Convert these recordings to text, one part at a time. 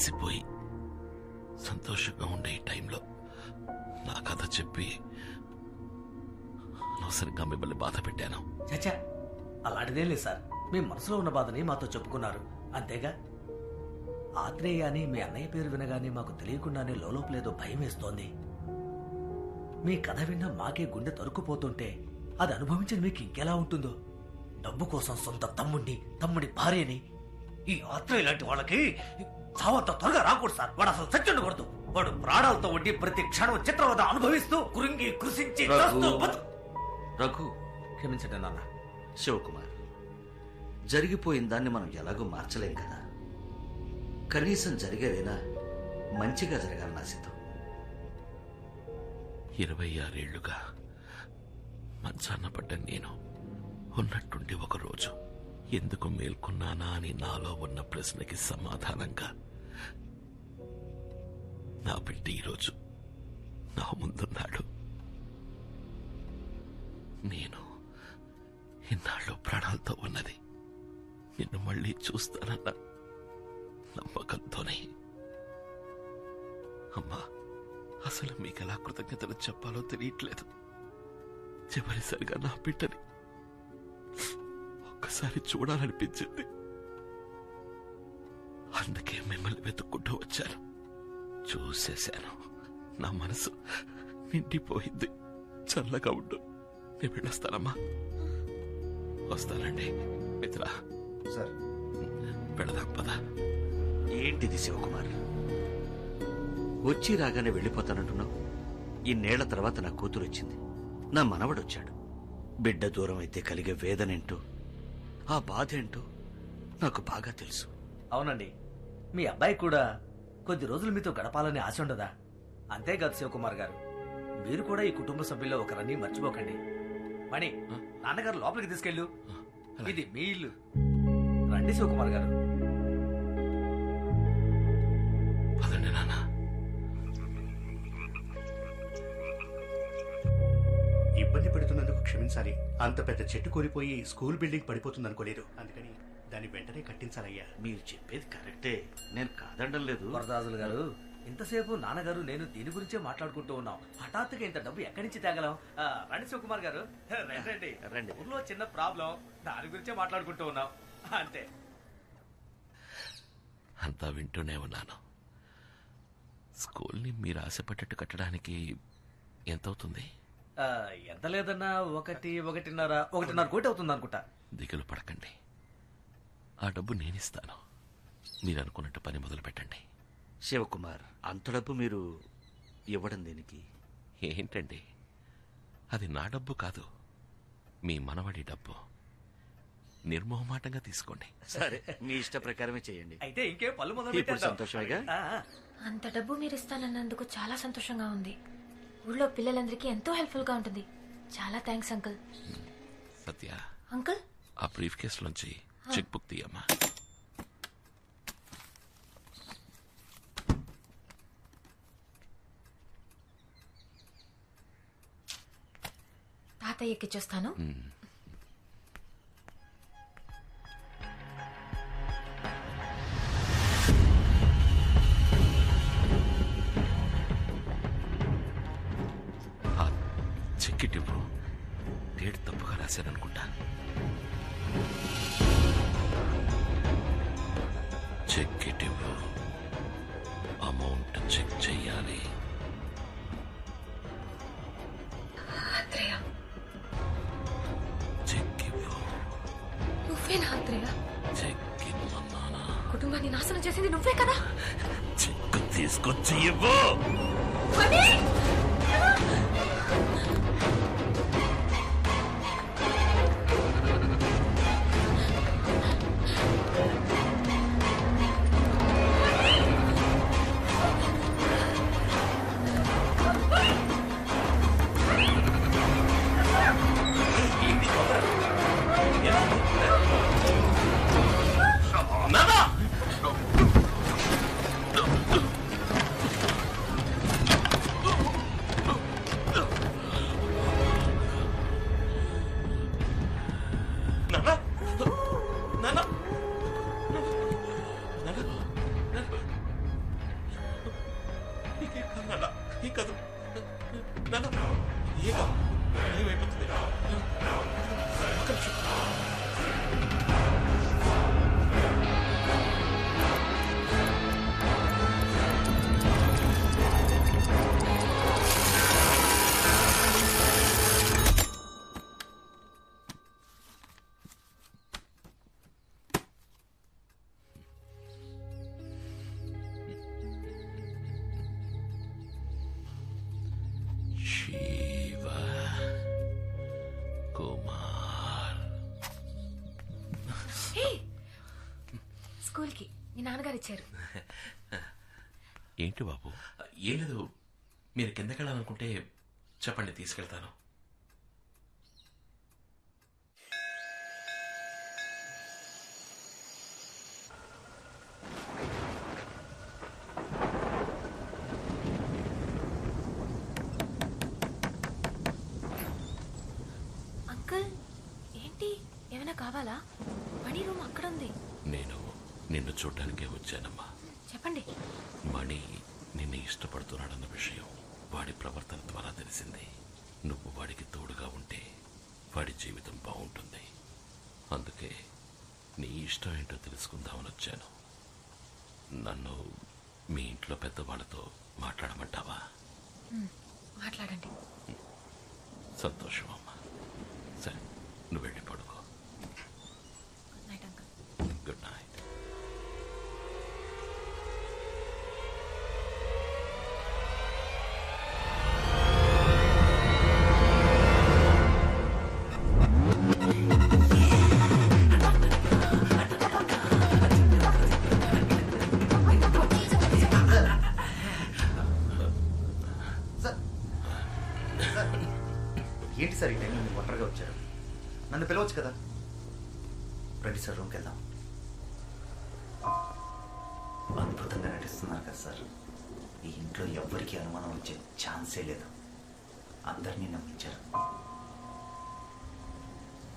అలసిపోయి సంతోషంగా ఉండే ఈ టైంలో నా కథ చెప్పి అనవసరంగా మిమ్మల్ని బాధ పెట్టాను. చచ్చా, అలాంటిదేం లేదు సార్. మీ మనసులో ఉన్న బాధని మాతో చెప్పుకున్నారు అంతేగా. ఆత్రేయ అని మీ అన్నయ్య పేరు వినగానే మాకు తెలియకుండానే లోపలేదో భయం వేస్తోంది. మీ కథ విన్నా మాకే గుండె తరుక్కుపోతుంటే అది అనుభవించిన మీకు ఇంకెలా ఉంటుందో. డబ్బు కోసం సొంత తమ్ముడి భార్యని ఈ ఆత్రేయ లాంటి వాళ్ళకి చావంత త్వరగా రాకూడదు సార్. వాడు అసలు చచ్చుండకూడదు. వాడు ప్రాణాలతో ఉండి ప్రతి క్షణం చిత్రవద అనుభవిస్తూ కురింగి కృషించి రఘు, క్షమించండి నాన్న. శివకుమార్, జరిగిపోయిన దాన్ని మనం ఎలాగో మార్చలేం కదా. కనీసం జరిగేదైనా మంచిగా జరగాలని ఆశిద్దాం. 26 ఏళ్లుగా మంచాన పడ్డ నేను ఉన్నట్టుండి ఒకరోజు ఎందుకు మేల్కొన్నానా అని నాలో ఉన్న ప్రశ్నకి సమాధానంగా నా బిడ్డ ఈరోజు నా ముందున్నాడు. నేను ఇన్నాళ్ళు ప్రాణాలతో ఉన్నది నిన్ను మళ్ళీ చూస్తానన్న నమ్మకంతోనే. అమ్మా, అసలు మీకెలా కృతజ్ఞతలు చెప్పాలో తెలియట్లేదు. చివరిసరిగా నా బిడ్డని ఒక్కసారి చూడాలనిపించింది. అందుకే మిమ్మల్ని వెతుక్కుంటూ వచ్చాను. చూసేశాను. నా మనసు నిండిపోయింది. చల్లగా ఉండు. నేను వెళ్ళొస్తానమ్మా. వస్తానండి మిత్రా. సార్, వెళదాం పదా. ఏంటిది శివకుమార్, వచ్చి రాగానే వెళ్ళిపోతానంటున్నావు? ఇన్నేళ్ల తర్వాత నా కూతురు వచ్చింది, నా మనవడొచ్చాడు. బిడ్డ దూరం అయితే కలిగే వేదనేంటో, ఆ బాధ ఏంటో నాకు బాగా తెలుసు. అవునండి, మీ అబ్బాయి కూడా కొద్ది రోజులు మీతో గడపాలని ఆశ ఉండదా? అంతేకాదు శివకుమార్ గారు, మీరు కూడా ఈ కుటుంబ సభ్యుల్లో ఒకరని మర్చిపోకండి. మణి, నాన్నగారు లోపలికి తీసుకెళ్ళు. ఇది మీ ఇల్లు. రండి శివకుమార్ గారు. పదండి నాన్న. ఇబ్బంది పెడుతున్నందుకు క్షమించాలి. అంత పెద్ద చెట్టు కోరిపోయి స్కూల్ బిల్డింగ్ పడిపోతుంది అనుకోలేదు. అందుకని దాన్ని వెంటనే కట్టించాలయ్యా. మీరు చెప్పేది కరెక్టే, నేను కాదండం లేదు. వరదాజులు గారు, ఇంతసేపు నాన్నగారు నేను దీని గురించే మాట్లాడుకుంటూ ఉన్నాం. హఠాత్తుగా ఇంత డబ్బు ఎక్కడి నుంచి తేగలం? రండి శివకుమార్ గారు, రండి. రండి. ఊర్లో చిన్న ప్రాబ్లం, దాని గురించే మాట్లాడుకుంటూ ఉన్నాం అంతే. అంతా వింటూనే ఉన్నాను. స్కూల్ని మీరు ఆశపడ్డట్టు కట్టడానికి ఎంతవుతుంది? ఎంత లేదన్నా 1.5 కోటి అవుతుంది అనుకుంటా. దిగులు పడకండి, ఆ డబ్బు నేనిస్తాను. మీరు అనుకున్నట్టు పని మొదలు పెట్టండి. శివకుమార్, అంత డబ్బు మీరు ఇవ్వడం దేనికి? ఏంటండి, అది నా డబ్బు కాదు, మీ మనవడి డబ్బు. నిర్మోహమాటంగా తీసుకోండి. సరే, మీ ఇష్ట ప్రకారమే చేయండి. అయితే ఇంకే పళ్ళు మొదలు ఇప్పుడు సంతోషమేగా? అంత డబ్బు మీరు ఇస్తానన్నందుకు చాలా సంతోషంగా ఉంది. ఊళ్ళో పిల్లలందరికీ ఎంతో హెల్ప్ఫుల్ గా ఉంటుంది. చాలా థ్యాంక్స్ అంకుల్. సత్య, అంకుల్, ఆ బ్రీఫ్ కేస్ లోంచి చెక్ బుక్ తీయమ్మా. తాతయ్యకి చూస్తాను. చెక్ ఇవ్వు. డేట్ తప్పుగా రాశారనుకుంటా. చెక్ ఇవ్వు. అమౌంట్ చెక్ చెయ్యాలి. చెక్ ఇవ్వు. నువ్వేనా ఆత్రేయ? చెక్ ఇవ్వమన్నానా? కుటుంబాన్ని నాశనం చేసింది నువ్వే కదా? చెక్ తీసుకొచ్చి ఇవ్వు. కాదు నాన్న ఏమైపోతుంది ఒక్క నిమిషం. శివ కుమార్ హే, స్కూల్కి మీ నాన్నగారు ఇచ్చారు. ఏంటి బాబు? ఏం లేదు, మీరు కిందకి వెళ్ళాలనుకుంటే చెప్పండి, తీసుకెళ్తాను. అంకుల్ ఏంటి, ఏమైనా కావాలా? మణి రూమ్ అక్కడ ఉంది. నేను నిన్ను చూడ్డానికే వచ్చానమ్మా. చెప్పండి. మణి నిన్ను ఇష్టపడుతున్నాడన్న విషయం వాడి ప్రవర్తన ద్వారా తెలిసింది. నువ్వు వాడికి తోడుగా ఉంటే వాడి జీవితం బాగుంటుంది. అందుకే నీ ఇష్టం ఏంటో తెలుసుకుందామని వచ్చాను. నన్ను మీ ఇంట్లో పెద్దవాళ్ళతో మాట్లాడమంటావా? మాట్లాడండి. సంతోషం అమ్మా. సరే, నువ్వు వెళ్ళి పడుకో. Good night uncle. Good night. ఏంటి సార్ ఈ టైంలో మీరు ఒంటరిగా వచ్చారు? నన్ను పిలవచ్చు కదా. రండి సార్, రూమ్కి వెళ్దాం. అద్భుతంగా నటిస్తున్నారు కదా సార్. ఈ ఇంట్లో ఎవ్వరికీ అనుమానం వచ్చే ఛాన్సే లేదు. అందరినీ నమ్మించారు.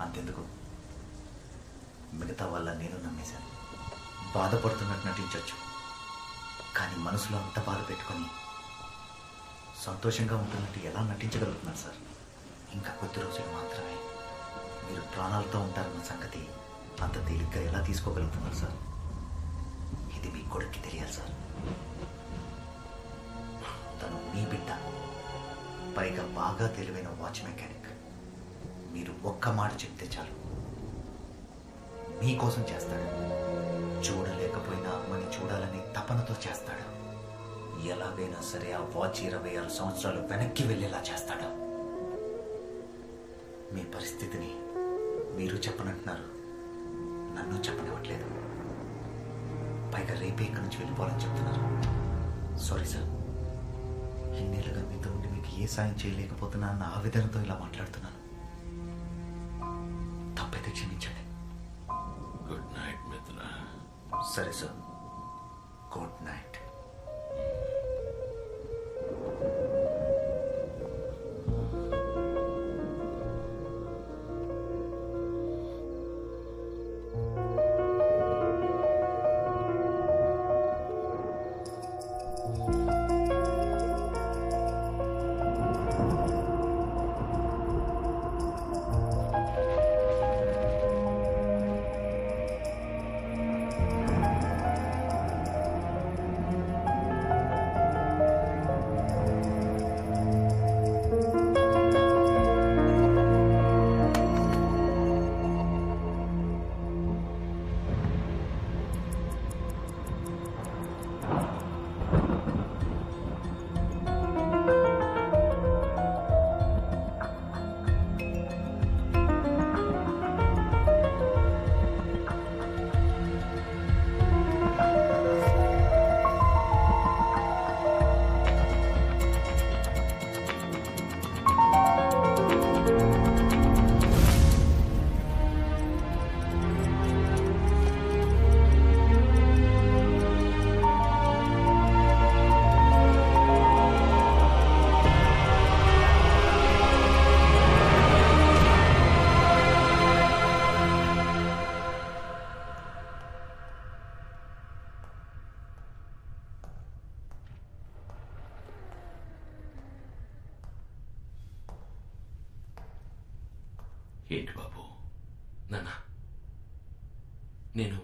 అంతెందుకు, మిగతా వాళ్ళ నేను నమ్మేశాను. బాధపడుతున్నట్టు నటించవచ్చు, కానీ మనసులో అంత బాధ పెట్టుకొని సంతోషంగా ఉంటున్నట్టు ఎలా నటించగలుగుతున్నారు సార్? ఇంకా కొద్ది రోజులు మాత్రమే. మీరు ప్రాణాలతో ఉంటారన్న సంగతి అంత తేలిగ్గా ఎలా తీసుకోగలుగుతున్నారు సార్? ఇది మీ కొడుక్కి తెలియాలి సార్. తను మీ బిడ్డ, పైగా బాగా తెలివైన వాచ్ మెకానిక్. మీరు ఒక్క మాట చెప్తే చాలు, మీకోసం చేస్తాడు. చూడలేకపోయినా అమ్మని చూడాలని తపనతో చేస్తాడు. ఎలాగైనా సరే ఆ వాచ్ 26 సంవత్సరాలు వెనక్కి వెళ్ళేలా చేస్తాడు. మీ పరిస్థితిని మీరు చెప్పనంటున్నారు, నన్ను చెప్పనివ్వట్లేదు. పైగా రేపే ఇక్కడి నుంచి వెళ్ళిపోవాలని చెప్తున్నారు. సారీ సార్, ఇన్నేళ్ళుగా మీతో ఉండి మీకు ఏ సాయం చేయలేకపోతున్నా అన్న ఆవేదనతో ఇలా మాట్లాడుతున్నాను. తప్పైతే క్షమించండి. గుడ్ నైట్ మిత్ర. సరే సార్, గుడ్ నైట్. ఏంటి బాబు? నాన్న, నేను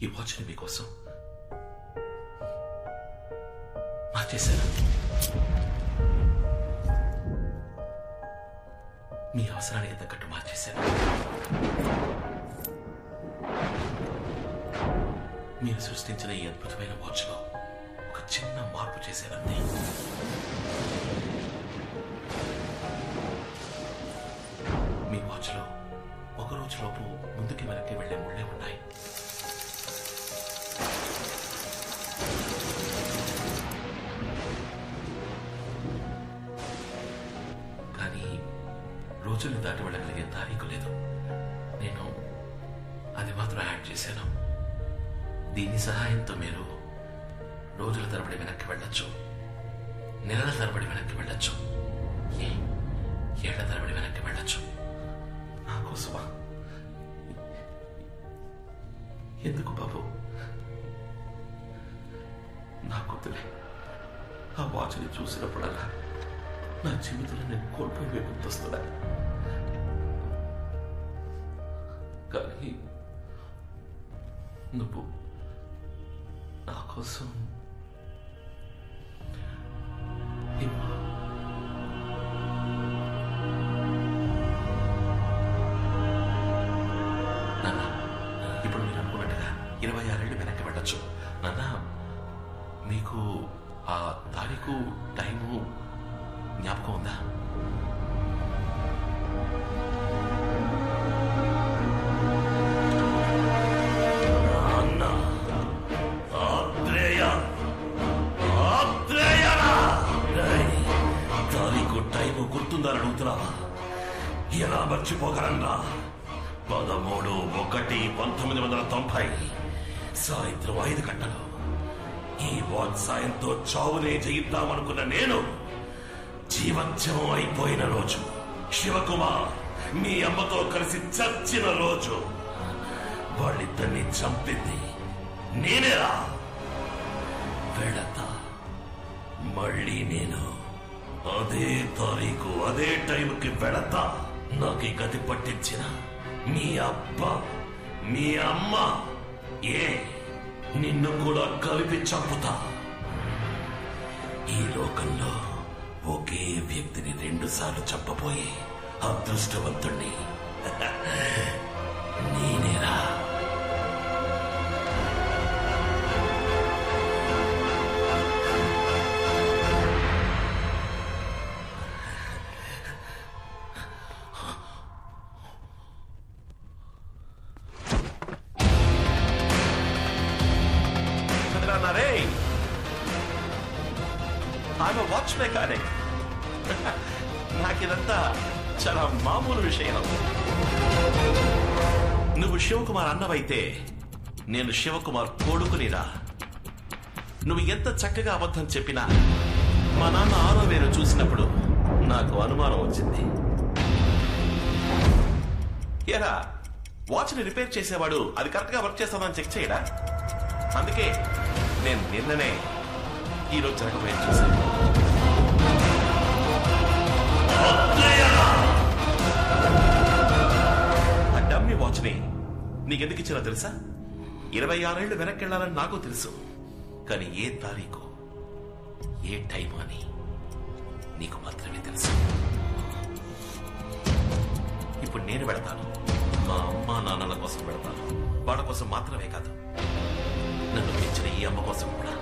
ఈ వాచ్ని మీకోసం మార్చేశాను. మీ అవసరానికి తగ్గట్టు మార్చేశాను. మీరు సృష్టించిన ఈ అద్భుతమైన వాచ్లో ఒక చిన్న మార్పు చేశానంతే. మీ వాచ్లో ఒక రోజులోపు ముందుకి వెనక్కి వెళ్లే ముళ్ళే ఉన్నాయి. కానీ రోజుల్ని దాటి వెళ్ళగలిగే తారీఖు లేదు. నేను అది మాత్రం యాడ్ చేశాను. దీని సహాయంతో మీరు రోజుల తరబడి వెనక్కి వెళ్ళొచ్చు, నెలల తరబడి వెనక్కి వెళ్ళొచ్చు, ఏళ్ల తరబడి వెనక్కి వెళ్ళొచ్చు. నా కోసమా? ఎందుకు బాబు? నా కూతురే ఆ వాచ్ని చూసినప్పుడల్లా నా జీవితంలో నేను కోల్పోయి గుర్తొస్తున్నా. కానీ నువ్వు నా కోసం నాన్న, ఇప్పుడు మీరు అనుకున్నట్టుగా 26 ఏళ్ళు వెనక్కి వెళ్ళొచ్చు. నాన్న, మీకు ఆ తారీఖు టైము జ్ఞాపకం ఉందా? తారీఖు టైము గుర్తుందని అడుగుతున్నావా? ఎలా మర్చిపోగలన్నా? 13/1/1990 సాయంత్రం 5 గంటలు ఈ వాచ్ సాయంతో చావునే జయిద్దామనుకున్న నేను జీవత్యమం అయిపోయిన రోజు, శివకుమార్ మీ అమ్మతో కలిసి చచ్చిన రోజు, వాళ్ళిద్దరిని చంపింది నేనేరా? వెళతా మళ్ళీ నేను అదే తారీఖు అదే టైంకి వెళతా. నాకు ఈ గతి పట్టించిన మీ అబ్బ మీ అమ్మ నిన్ను కూడా కలిపి చంపుతా. ఈ లోకంలో ఒకే వ్యక్తిని 2 సార్లు చంపబోయి అదృష్టవంతుణ్ణి నేనేరా. Watch mechanic. నాకిదంతా చాలా మామూలు విషయం. నువ్వు శివకుమార్ అన్నవైతే నేను శివకుమార్ కొడుకునిరా. నువ్వు ఎంత చక్కగా అబద్ధం చెప్పినా మా నాన్న 6వ వేలు చూసినప్పుడు నాకు అనుమానం వచ్చింది. ఏరా, వాచ్ని రిపేర్ చేసేవాడు అది కరెక్ట్ గా వర్క్ చేస్తామని చెక్ చేయడా? అందుకే నేను నిన్ననే ఈరోజు జరగబోయే చూశాను. ఆ డమ్మీ వాచ్ని నీకెందుకు ఇచ్చినా తెలుసా? 26 ఏళ్ళు వెనక్కి వెళ్ళాలని నాకు తెలుసు. కానీ ఏ తారీఖు ఏ టైం అని నీకు మాత్రమే తెలుసు. ఇప్పుడు నేను వెళతాను. మా అమ్మా నాన్నల కోసం వెళతాను. వాళ్ళ కోసం మాత్రమే కాదు, నన్ను పెంచిన ఈ అమ్మ కోసం కూడా.